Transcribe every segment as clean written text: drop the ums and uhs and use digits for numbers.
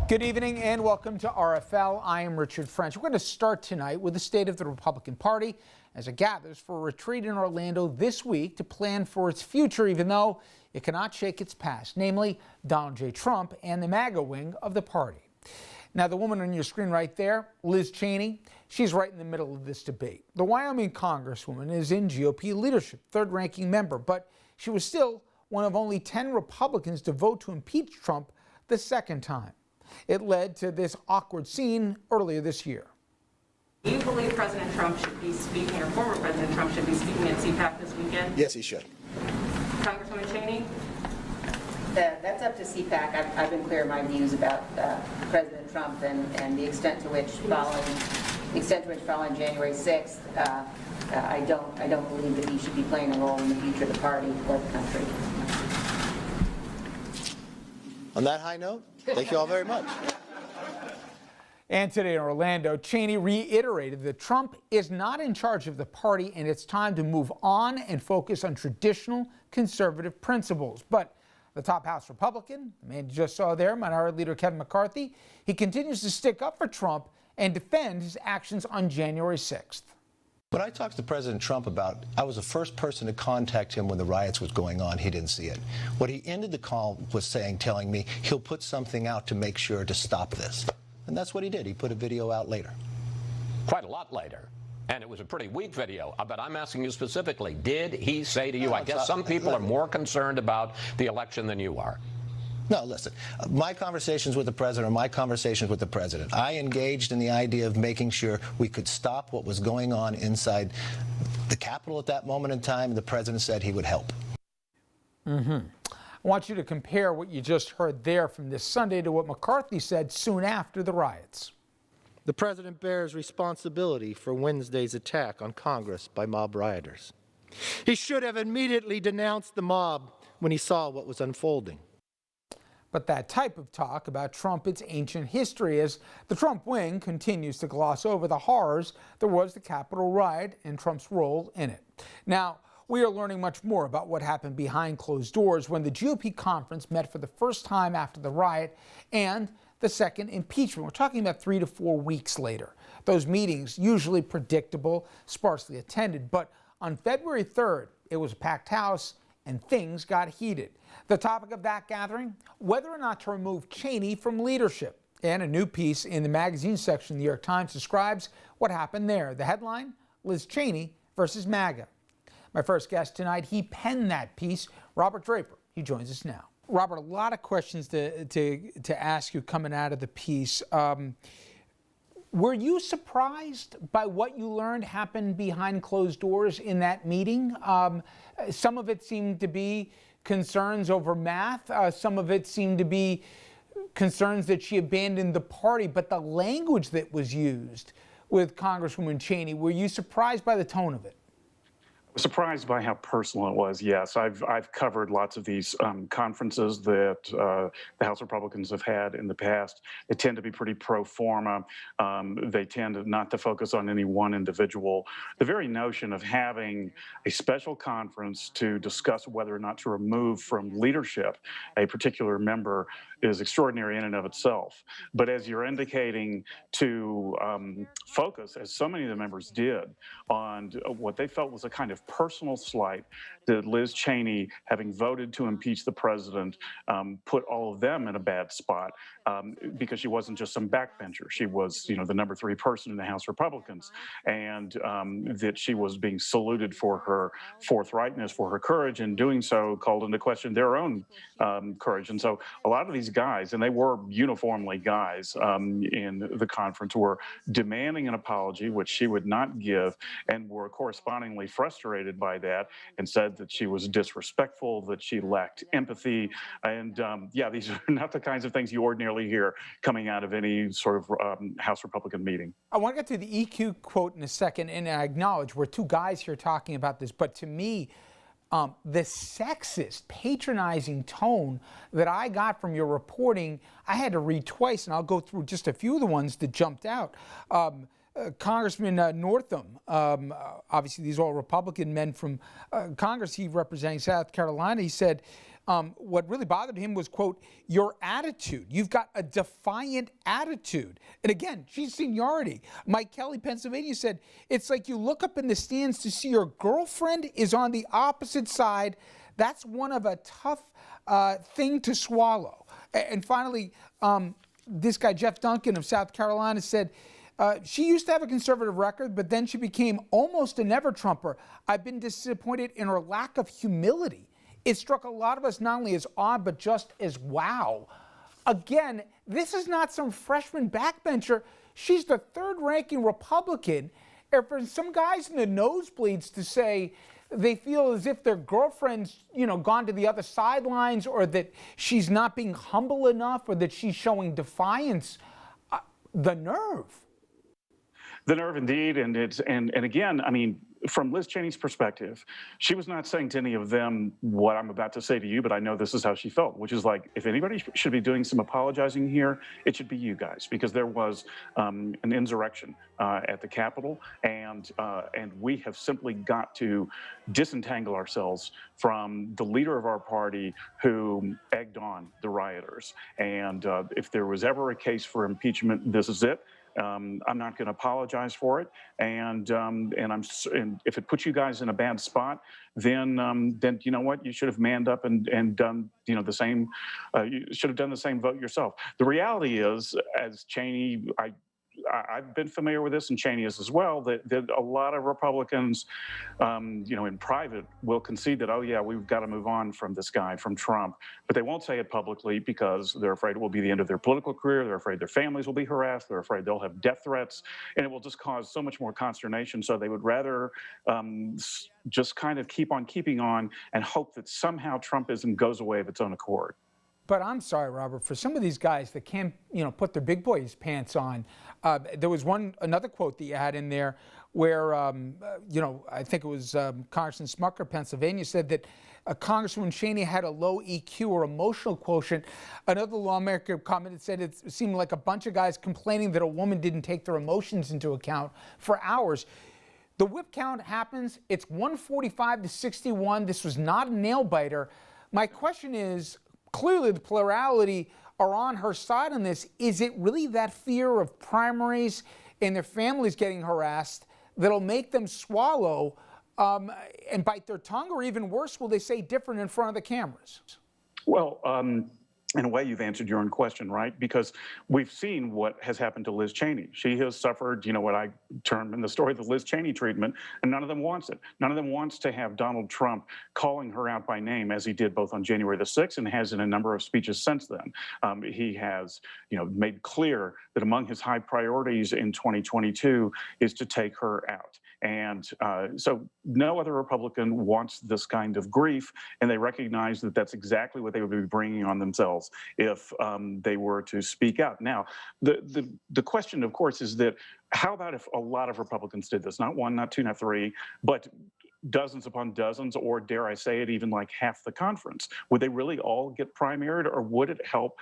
Good evening and welcome to RFL. I am Richard French. We're going to start tonight with the state of the Republican Party as it gathers for a retreat in Orlando this week to plan for its future, even though it cannot shake its past, namely Donald J. Trump and the MAGA wing of the party. Now, the woman on your screen right there, Liz Cheney, she's right in the middle of this debate. The Wyoming congresswoman is in GOP leadership, third-ranking member, but she was still one of only 10 Republicans to vote to impeach Trump the second time. It led to this awkward scene earlier this year. Do you believe President Trump should be speaking, or former President Trump should be speaking at CPAC this weekend? Yes, he should. Congresswoman Cheney? That's up to CPAC. I've been clear in my views about President Trump and the extent to which following January 6th, I don't believe that he should be playing a role in the future of the party or the country. On that high note, thank you all very much. And today in Orlando, Cheney reiterated that Trump is not in charge of the party and it's time to move on and focus on traditional conservative principles. But the top House Republican, the man you just saw there, Minority Leader Kevin McCarthy, he continues to stick up for Trump and defend his actions on January 6th. When I talked to President Trump about, I was the first person to contact him when the riots was going on. He didn't see it. What he ended the call was telling me he'll put something out to make sure to stop this. And that's what he did. He put a video out later. Quite a lot later. And it was a pretty weak video. But I'm asking you specifically, did he say to you, I guess some people are more concerned about the election than you are? No, listen, my conversations with the president are my conversations with the president. I engaged in the idea of making sure we could stop what was going on inside the Capitol at that moment in time, and the president said he would help. I want you to compare what you just heard there from this Sunday to what McCarthy said soon after the riots. The president bears responsibility for Wednesday's attack on Congress by mob rioters. He should have immediately denounced the mob when he saw what was unfolding. But that type of talk about Trump, its ancient history, as the Trump wing continues to gloss over the horrors there was the Capitol riot and Trump's role in it. Now, we are learning much more about what happened behind closed doors when the GOP conference met for the first time after the riot and the second impeachment. We're talking about 3 to 4 weeks later. Those meetings, usually predictable, sparsely attended, but on February 3rd, it was a packed house and things got heated. The topic of that gathering, whether or not to remove Cheney from leadership. And a new piece in the magazine section of the New York Times describes what happened there. The headline, Liz Cheney versus MAGA. My first guest tonight, he penned that piece, Robert Draper. He joins us now. Robert, a lot of questions to ask you coming out of the piece. Were you surprised by what you learned happened behind closed doors in that meeting? Some of it seemed to be concerns over math. Some of it seemed to be concerns that she abandoned the party. But the language that was used with Congresswoman Cheney, were you surprised by the tone of it? Surprised by how personal it was, yes. I've covered lots of these conferences that the House Republicans have had in the past. They tend to be pretty pro forma. They tend not to focus on any one individual. The very notion of having a special conference to discuss whether or not to remove from leadership a particular member is extraordinary in and of itself. But as you're indicating, to focus, as so many of the members did, on what they felt was a kind of personal slight that Liz Cheney, having voted to impeach the president, put all of them in a bad spot because she wasn't just some backbencher. She was, the number 3 person in the House Republicans, and that she was being saluted for her forthrightness, for her courage, and doing so called into question their own courage. And so a lot of these guys, and they were uniformly guys in the conference, were demanding an apology, which she would not give, and were correspondingly frustrated by that and said that she was disrespectful, that she lacked empathy. And these are not the kinds of things you ordinarily hear coming out of any sort of House Republican meeting. I want to get to the EQ quote in a second, and I acknowledge we're two guys here talking about this, but to me, the sexist, patronizing tone that I got from your reporting, I had to read twice, and I'll go through just a few of the ones that jumped out. Congressman Northam, obviously these are all Republican men from Congress, he representing South Carolina, he said, what really bothered him was, quote, your attitude. You've got a defiant attitude. And again, she's seniority. Mike Kelly, Pennsylvania, said, it's like you look up in the stands to see your girlfriend is on the opposite side. That's one of a tough thing to swallow. And finally, this guy, Jeff Duncan of South Carolina, said, she used to have a conservative record, but then she became almost a never-Trumper. I've been disappointed in her lack of humility. It struck a lot of us not only as odd, but just as wow. Again, this is not some freshman backbencher. She's the third-ranking Republican. And for some guys in the nosebleeds to say they feel as if their girlfriend's, gone to the other sidelines, or that she's not being humble enough, or that she's showing defiance, the nerve. The nerve, indeed, and again, I mean, from Liz Cheney's perspective, she was not saying to any of them what I'm about to say to you, but I know this is how she felt, which is like, if anybody should be doing some apologizing here, it should be you guys, because there was an insurrection at the Capitol, and we have simply got to disentangle ourselves from the leader of our party who egged on the rioters. And if there was ever a case for impeachment, this is it. I'm not going to apologize for it, and if it puts you guys in a bad spot, then you know what, you should have manned up and done the same. You should have done the same vote yourself. The reality is, as Cheney, I've been familiar with this, and Cheney is as well, that a lot of Republicans, in private, will concede that, oh yeah, we've got to move on from this guy, from Trump, but they won't say it publicly because they're afraid it will be the end of their political career. They're afraid their families will be harassed. They're afraid they'll have death threats, and it will just cause so much more consternation. So they would rather just kind of keep on keeping on and hope that somehow Trumpism goes away of its own accord. But I'm sorry, Robert, for some of these guys that can't, put their big boys pants on, there was another quote that you had in there where, I think it was Congressman Smucker, Pennsylvania, said that Congresswoman Cheney had a low EQ or emotional quotient. Another lawmaker commented, said it seemed like a bunch of guys complaining that a woman didn't take their emotions into account for hours. The whip count happens. It's 145 to 61. This was not a nail biter. My question is, clearly the plurality are on her side on this. Is it really that fear of primaries and their families getting harassed that'll make them swallow and bite their tongue? Or even worse, will they say different in front of the cameras? Well, in a way, you've answered your own question, right? Because we've seen what has happened to Liz Cheney. She has suffered, what I term in the story the Liz Cheney treatment, and none of them wants it. None of them wants to have Donald Trump calling her out by name, as he did both on January the 6th and has in a number of speeches since then. He has, made clear that among his high priorities in 2022 is to take her out. And so no other Republican wants this kind of grief, and they recognize that that's exactly what they would be bringing on themselves if they were to speak out. Now, the question, of course, is that how about if a lot of Republicans did this? Not one, not two, not three, but dozens upon dozens, or dare I say it, even like half the conference? Would they really all get primaried, or would it help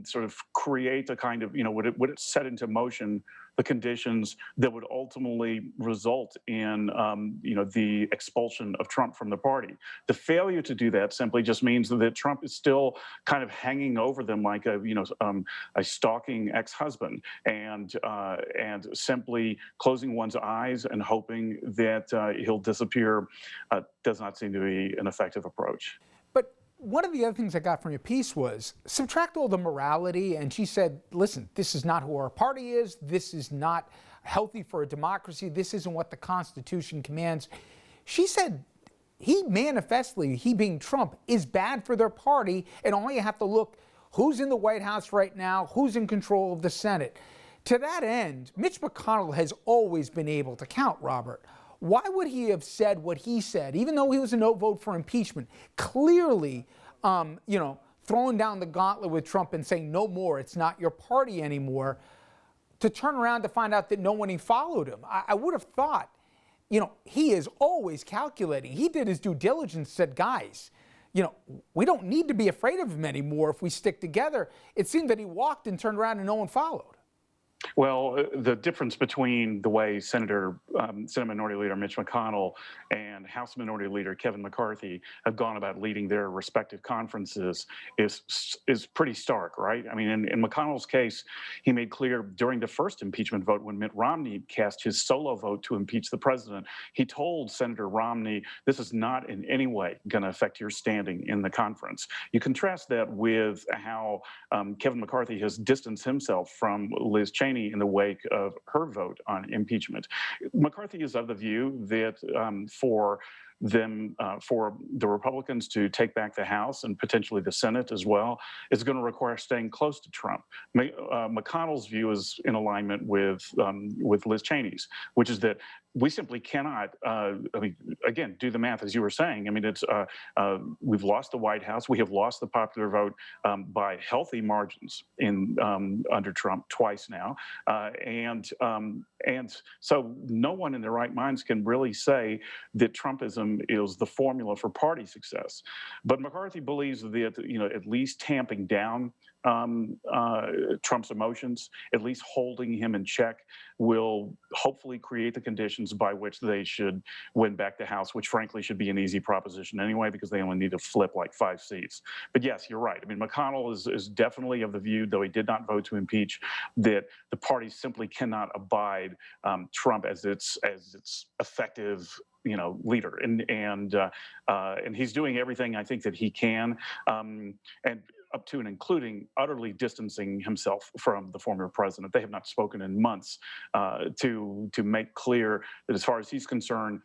sort of create a kind of, would it set into motion the conditions that would ultimately result in, the expulsion of Trump from the party? The failure to do that simply just means that Trump is still kind of hanging over them like a stalking ex-husband, and simply closing one's eyes and hoping that he'll disappear does not seem to be an effective approach. But one of the other things I got from your piece was subtract all the morality, and she said, listen, this is not who our party is. This is not healthy for a democracy. This isn't what the Constitution commands. She said he being Trump, is bad for their party, and all you have to look who's in the White House right now, who's in control of the Senate. To that end, Mitch McConnell has always been able to count, Robert. Why would he have said what he said, even though he was a no vote for impeachment, clearly, throwing down the gauntlet with Trump and saying, no more, it's not your party anymore, to turn around to find out that no one followed him? I would have thought, he is always calculating. He did his due diligence, said, guys, we don't need to be afraid of him anymore if we stick together. It seemed that he walked and turned around and no one followed. Well, the difference between the way Senate Minority Leader Mitch McConnell and House Minority Leader Kevin McCarthy have gone about leading their respective conferences is pretty stark, right? I mean, in McConnell's case, he made clear during the first impeachment vote when Mitt Romney cast his solo vote to impeach the president, he told Senator Romney, this is not in any way going to affect your standing in the conference. You contrast that with how Kevin McCarthy has distanced himself from Liz Cheney in the wake of her vote on impeachment. McCarthy is of the view that for the Republicans to take back the House and potentially the Senate as well, is going to require staying close to Trump. McConnell's view is in alignment with Liz Cheney's, which is that we simply cannot, I mean, again, do the math as you were saying. I mean, it's we've lost the White House. We have lost the popular vote by healthy margins in under Trump twice now, and so no one in their right minds can really say that Trumpism is the formula for party success. But McCarthy believes that at least tamping down Trump's emotions, at least holding him in check, will hopefully create the conditions by which they should win back the House, which frankly should be an easy proposition anyway, because they only need to flip like 5 seats. But yes, you're right. I mean, McConnell is definitely of the view, though he did not vote to impeach, that the party simply cannot abide Trump as its effective leader, and he's doing everything I think that he can, and up to and including utterly distancing himself from the former president. They have not spoken in months to make clear that as far as he's concerned,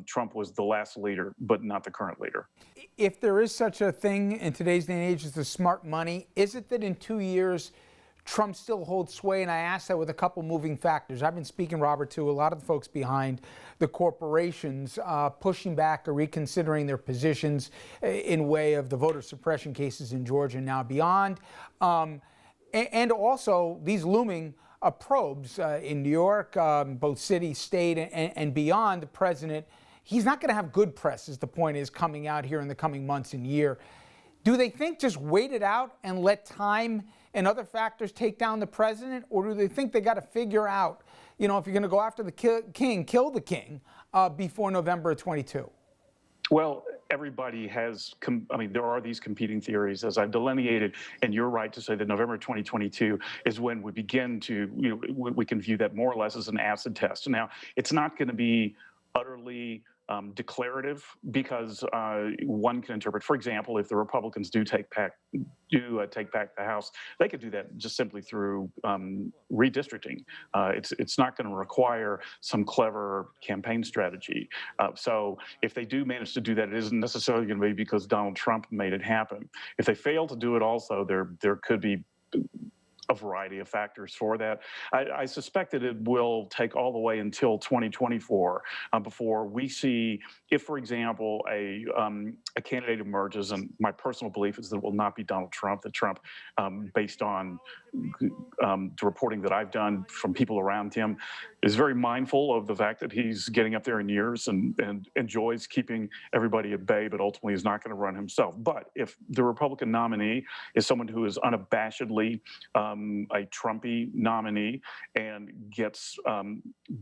Trump was the last leader, but not the current leader. If there is such a thing in today's day and age as the smart money, is it that in 2 years Trump still holds sway? And I ask that with a couple moving factors. I've been speaking, Robert, to a lot of the folks behind the corporations pushing back or reconsidering their positions in way of the voter suppression cases in Georgia and now beyond. And also these looming probes in New York, both city, state, and beyond. The president, he's not going to have good press, as the point is, coming out here in the coming months and year. Do they think just wait it out and let time and other factors take down the president? Or do they think they got to figure out, if you're going to go after the king, kill the king before November of 22? Well, everybody has, there are these competing theories, as I've delineated, and you're right to say that November 2022 is when we begin to, we can view that more or less as an acid test. Now, it's not going to be utterly declarative, because one can interpret, for example, if the Republicans do take back the House, they could do that just simply through redistricting. It's not going to require some clever campaign strategy. So if they do manage to do that, it isn't necessarily going to be because Donald Trump made it happen. If they fail to do it also, there could be a variety of factors for that. I suspect that it will take all the way until 2024 before we see, if, for example, a candidate emerges, and my personal belief is that it will not be Donald Trump, that Trump, based on the reporting that I've done from people around him, is very mindful of the fact that he's getting up there in years and enjoys keeping everybody at bay, but ultimately is not going to run himself. But if the Republican nominee is someone who is unabashedly a Trumpy nominee and gets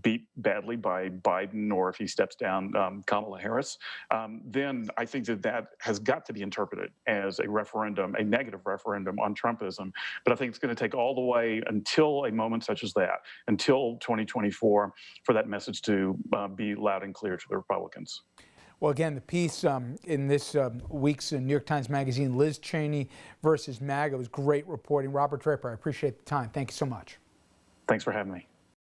beat badly by Biden, or if he steps down Kamala Harris, then I think that has got to be interpreted as a referendum, a negative referendum on Trumpism. But I think it's going to take all the way until a moment such as that, until 2024, for that message to be loud and clear to the Republicans. Well, again, the piece in this week's New York Times Magazine, Liz Cheney versus MAGA, was great reporting. Robert Draper, I appreciate the time. Thank you so much. Thanks for having me.